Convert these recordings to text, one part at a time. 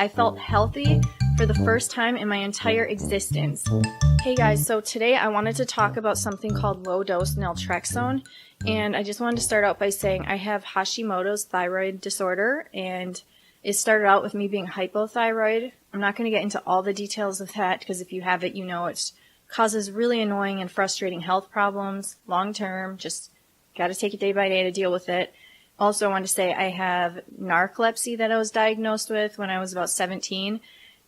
I felt healthy for the first time in my entire existence. Hey guys, so today I wanted to talk about something called Low Dose Naltrexone, and I just wanted to start out by saying I have Hashimoto's thyroid disorder, and it started out with me being hypothyroid. I'm not going to get into all the details of that because if you have it, you know it causes really annoying and frustrating health problems long term. Just got to take it day by day to deal with it. Also, I want to say I have narcolepsy that I was diagnosed with when I was about 17,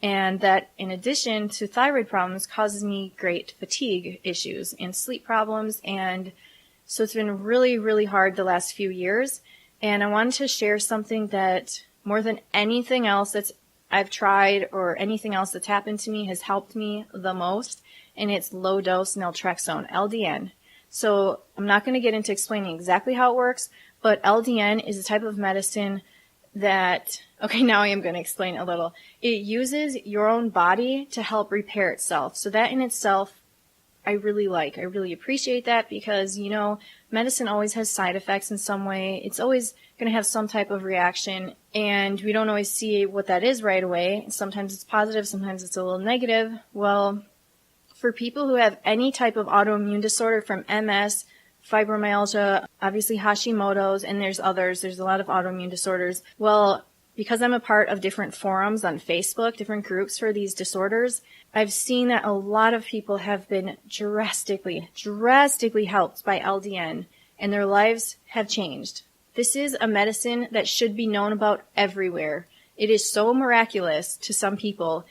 and that in addition to thyroid problems causes me great fatigue issues and sleep problems, and so it's been really, really hard the last few years. And I wanted to share something that more than anything else that's I've tried or anything else that's happened to me has helped me the most, and it's low dose naltrexone, LDN. So I'm not going to get into explaining exactly how it works, but LDN is a type of medicine that, okay, now I am going to explain a little. It uses your own body to help repair itself. So that in itself, I really like. I really appreciate that because, you know, medicine always has side effects in some way. It's always going to have some type of reaction, and we don't always see what that is right away. Sometimes it's positive, sometimes it's a little negative. Well, for people who have any type of autoimmune disorder from MS, fibromyalgia, obviously Hashimotos, and there's others. There's a lot of autoimmune disorders. Well, because I'm a part of different forums on Facebook, different groups for these disorders, I've seen that a lot of people have been drastically helped by LDN, and their lives have changed. This is a medicine that should be known about everywhere. It is so miraculous to some people.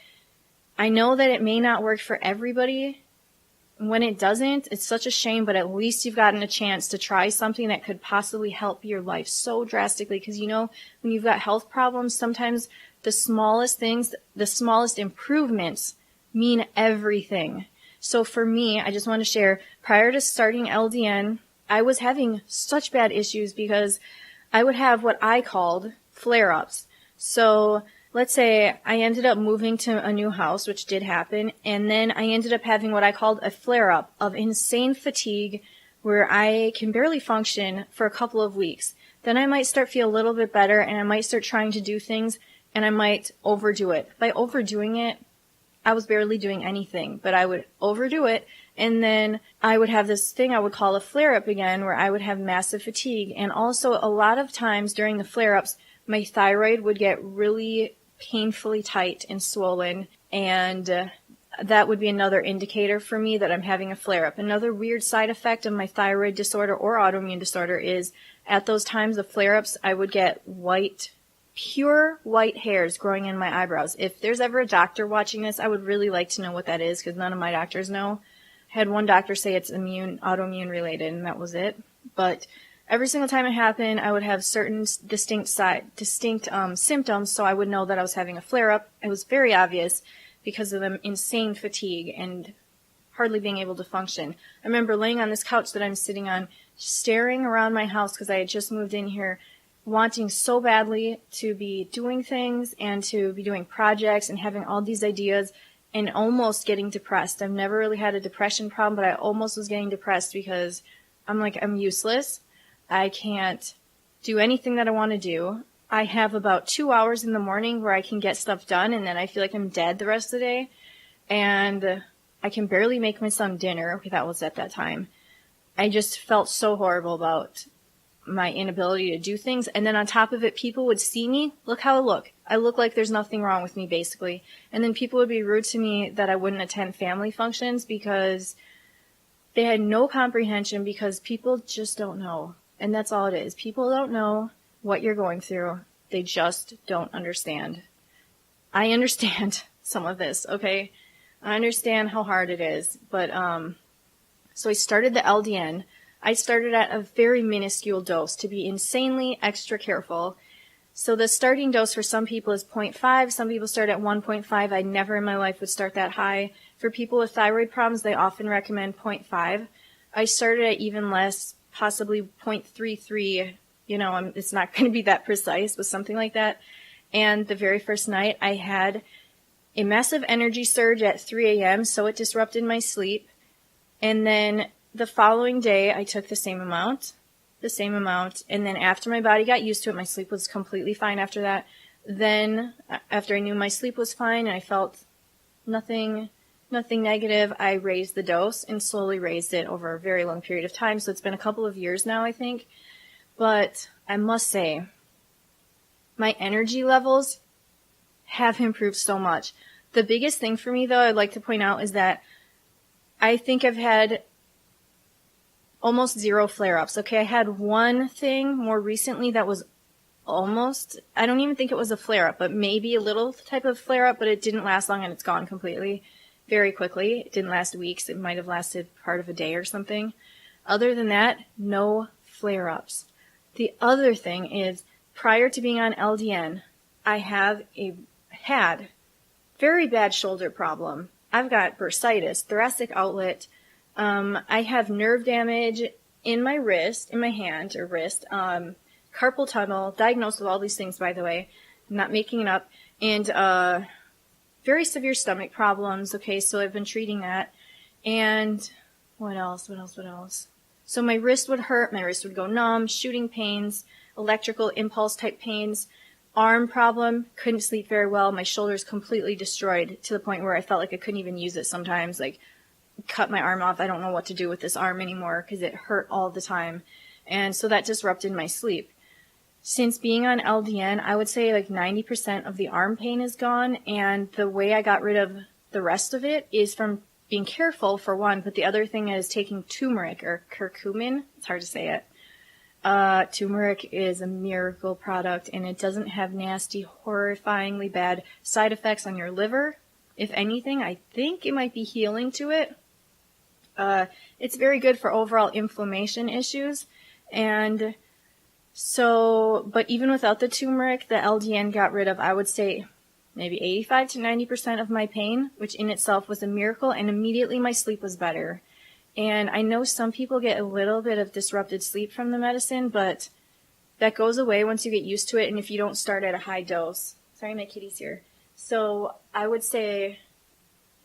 I know that it may not work for everybody. When it doesn't, it's such a shame, but at least you've gotten a chance to try something that could possibly help your life so drastically. Because, you know, when you've got health problems, sometimes the smallest things, the smallest improvements mean everything. So for me, I just want to share, prior to starting LDN, I was having such bad issues because I would have what I called flare-ups. So let's say I ended up moving to a new house, which did happen, and then I ended up having what I called a flare-up of insane fatigue where I can barely function for a couple of weeks. Then I might start feel a little bit better, and I might start trying to do things, and I might overdo it. By overdoing it, I was barely doing anything, but I would overdo it, and then I would have this thing I would call a flare-up again where I would have massive fatigue. And also a lot of times during the flare-ups, my thyroid would get really painfully tight and swollen, and that would be another indicator for me that I'm having a flare-up. Another weird side effect of my thyroid disorder or autoimmune disorder is at those times of flare-ups, I would get pure white hairs growing in my eyebrows. If there's ever a doctor watching this, I would really like to know what that is because none of my doctors know. I had one doctor say it's autoimmune related, and that was it. But every single time it happened, I would have certain distinct symptoms, so I would know that I was having a flare-up. It was very obvious because of the insane fatigue and hardly being able to function. I remember laying on this couch that I'm sitting on, staring around my house because I had just moved in here, wanting so badly to be doing things and to be doing projects and having all these ideas and almost getting depressed. I've never really had a depression problem, but I almost was getting depressed because I'm useless. I can't do anything that I want to do. I have about 2 hours in the morning where I can get stuff done, and then I feel like I'm dead the rest of the day. And I can barely make my son dinner. Okay, that was at that time. I just felt so horrible about my inability to do things. And then on top of it, people would see me. Look how I look. I look like there's nothing wrong with me, basically. And then people would be rude to me that I wouldn't attend family functions because they had no comprehension because people just don't know. And that's all it is. People don't know what you're going through. They just don't understand. I understand some of this, okay? I understand how hard it is. But, so I started the LDN. I started at a very minuscule dose to be insanely extra careful. So the starting dose for some people is 0.5. Some people start at 1.5. I never in my life would start that high. For people with thyroid problems, they often recommend 0.5. I started at even less, possibly 0.33. You know, it's not going to be that precise, but something like that. And the very first night, I had a massive energy surge at 3 a.m., so it disrupted my sleep. And then the following day, I took the same amount, and then after my body got used to it, my sleep was completely fine after that. Then after I knew my sleep was fine and I felt nothing negative, I raised the dose and slowly raised it over a very long period of time. So it's been a couple of years now, I think. But I must say, my energy levels have improved so much. The biggest thing for me, though, I'd like to point out is that I think I've had almost zero flare-ups. Okay, I had one thing more recently that was almost, I don't even think it was a flare-up, but maybe a little type of flare-up, but it didn't last long and it's gone completely, very quickly. It didn't last weeks. It might have lasted part of a day or something. Other than that, no flare-ups. The other thing is, prior to being on LDN, I had very bad shoulder problem. I've got bursitis, thoracic outlet. I have nerve damage in my wrist, in my hand or wrist, carpal tunnel, diagnosed with all these things, by the way. I'm not making it up. And very severe stomach problems. Okay, so I've been treating that. And what else? So my wrist would hurt, my wrist would go numb, shooting pains, electrical impulse type pains, arm problem, couldn't sleep very well, my shoulders completely destroyed to the point where I felt like I couldn't even use it sometimes, like cut my arm off, I don't know what to do with this arm anymore because it hurt all the time. And so that disrupted my sleep. Since being on LDN, I would say like 90% of the arm pain is gone, and the way I got rid of the rest of it is from being careful, for one, but the other thing is taking turmeric or curcumin. It's hard to say it. Turmeric is a miracle product, and it doesn't have nasty, horrifyingly bad side effects on your liver. If anything, I think it might be healing to it. It's very good for overall inflammation issues. And so, but even without the turmeric, the LDN got rid of, I would say, maybe 85 to 90% of my pain, which in itself was a miracle, and immediately my sleep was better. And I know some people get a little bit of disrupted sleep from the medicine, but that goes away once you get used to it, and if you don't start at a high dose. Sorry, my kitty's here. So I would say,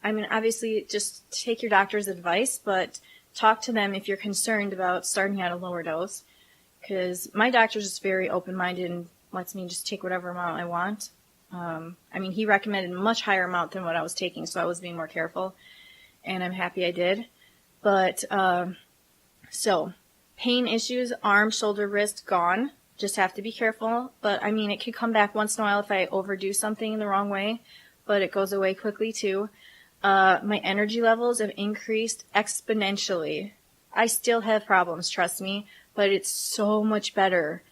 I mean, obviously just take your doctor's advice, but talk to them if you're concerned about starting at a lower dose, because my doctor's just very open-minded and lets me just take whatever amount I want. I mean, he recommended a much higher amount than what I was taking, so I was being more careful, and I'm happy I did. But, so, pain issues, arm, shoulder, wrist, gone. Just have to be careful. But, I mean, it could come back once in a while if I overdo something in the wrong way, but it goes away quickly too. My energy levels have increased exponentially. I still have problems, trust me, but it's so much better.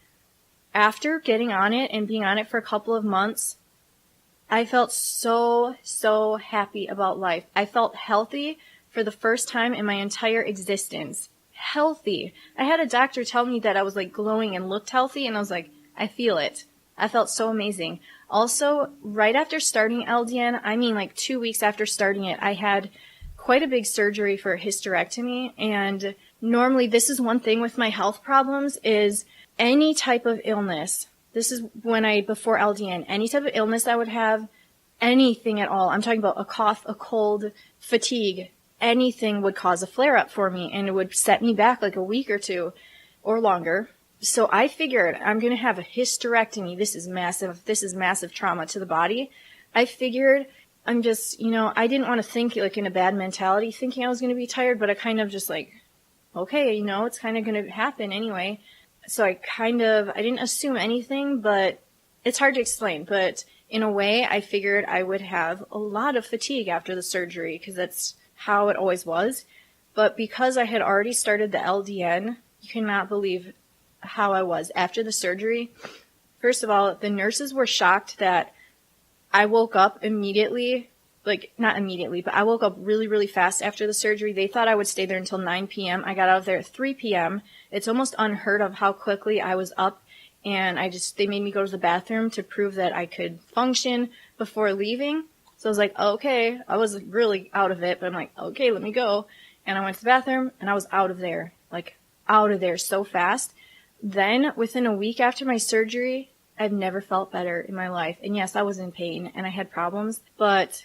After getting on it and being on it for a couple of months, I felt so happy about life. I felt healthy for the first time in my entire existence. Healthy. I had a doctor tell me that I was like glowing and looked healthy, and I was like, I feel it. I felt so amazing. Also, right after starting LDN, I mean like 2 weeks after starting it, I had quite a big surgery for a hysterectomy, and normally this is one thing with my health problems is any type of illness. This is before LDN, any type of illness I would have, anything at all. I'm talking about a cough, a cold, fatigue, anything would cause a flare-up for me, and it would set me back like a week or two or longer. So I figured I'm going to have a hysterectomy. This is massive trauma to the body. I figured I'm just, I didn't want to think like in a bad mentality, thinking I was going to be tired, but I kind of just like, okay, it's kind of going to happen anyway. So I didn't assume anything, but it's hard to explain. But in a way, I figured I would have a lot of fatigue after the surgery because that's how it always was. But because I had already started the LDN, you cannot believe how I was after the surgery. First of all, the nurses were shocked that I woke up immediately, like not immediately, but I woke up really, really fast after the surgery. They thought I would stay there until 9 p.m. I got out of there at 3 p.m. It's almost unheard of how quickly I was up, and they made me go to the bathroom to prove that I could function before leaving. So I was like, okay, I was really out of it, but I'm like, okay, let me go. And I went to the bathroom, and I was out of there so fast. Then, within a week after my surgery, I've never felt better in my life. And yes, I was in pain, and I had problems, but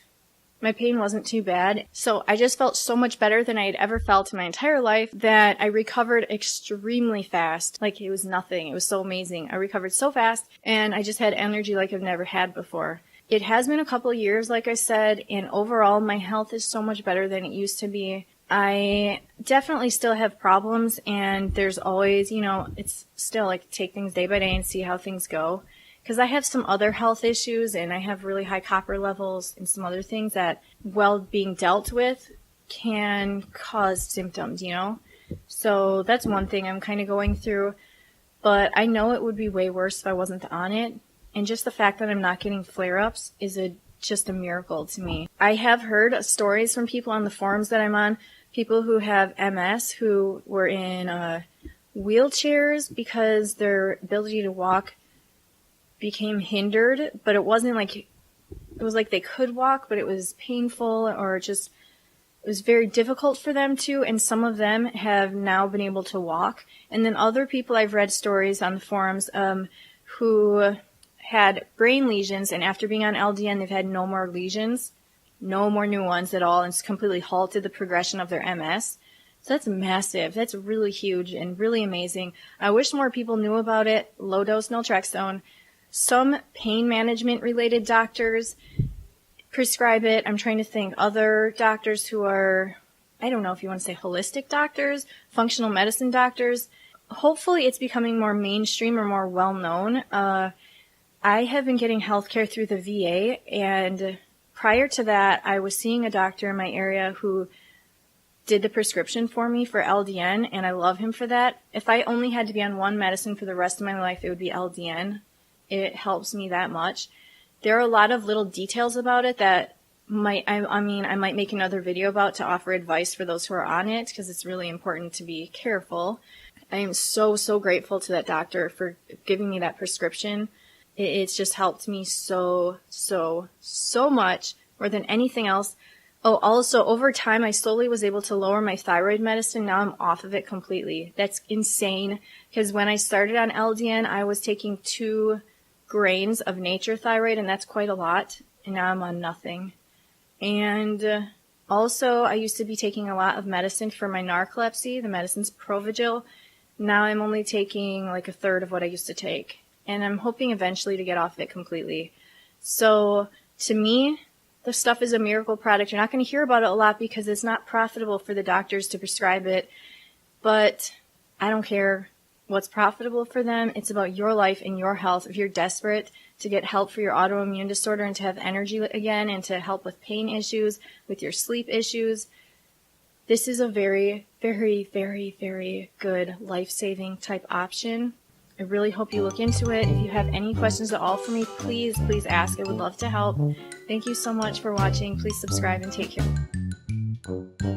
My pain wasn't too bad. So I just felt so much better than I had ever felt in my entire life that I recovered extremely fast. Like it was nothing. It was so amazing. I recovered so fast and I just had energy like I've never had before. It has been a couple of years, like I said, and overall my health is so much better than it used to be. I definitely still have problems, and there's always, it's still like take things day by day and see how things go. Because I have some other health issues, and I have really high copper levels and some other things that, while being dealt with, can cause symptoms, So that's one thing I'm kind of going through. But I know it would be way worse if I wasn't on it. And just the fact that I'm not getting flare-ups is just a miracle to me. I have heard stories from people on the forums that I'm on, people who have MS who were in wheelchairs because their ability to walk became hindered, but it wasn't like, it was like they could walk, but it was painful or just, it was very difficult for them to, and some of them have now been able to walk. And then other people I've read stories on the forums who had brain lesions, and after being on LDN, they've had no more lesions, no more new ones at all, and it's completely halted the progression of their MS. So that's massive. That's really huge and really amazing. I wish more people knew about it. Low Dose Naltrexone. Some pain management related doctors prescribe it. I'm trying to think other doctors who are, I don't know if you want to say holistic doctors, functional medicine doctors. Hopefully it's becoming more mainstream or more well known. I have been getting healthcare through the VA, and prior to that, I was seeing a doctor in my area who did the prescription for me for LDN, and I love him for that. If I only had to be on one medicine for the rest of my life, it would be LDN. It helps me that much. There are a lot of little details about it that I might make another video about to offer advice for those who are on it, because it's really important to be careful. I am so, so grateful to that doctor for giving me that prescription. It's just helped me so, so, so much more than anything else. Oh, also, over time, I slowly was able to lower my thyroid medicine. Now I'm off of it completely. That's insane, because when I started on LDN, I was taking 2 grains of nature thyroid, and that's quite a lot, and now I'm on nothing. And also, I used to be taking a lot of medicine for my narcolepsy. The medicine's Provigil. Now I'm only taking like a third of what I used to take. And I'm hoping eventually to get off of it completely. So to me, the stuff is a miracle product. You're not going to hear about it a lot because it's not profitable for the doctors to prescribe it. But I don't care what's profitable for them. It's about your life and your health. If you're desperate to get help for your autoimmune disorder and to have energy again and to help with pain issues, with your sleep issues, this is a very, very, very, very good life-saving type option. I really hope you look into it. If you have any questions at all for me, please ask. I would love to help. Thank you so much for watching. Please subscribe and take care.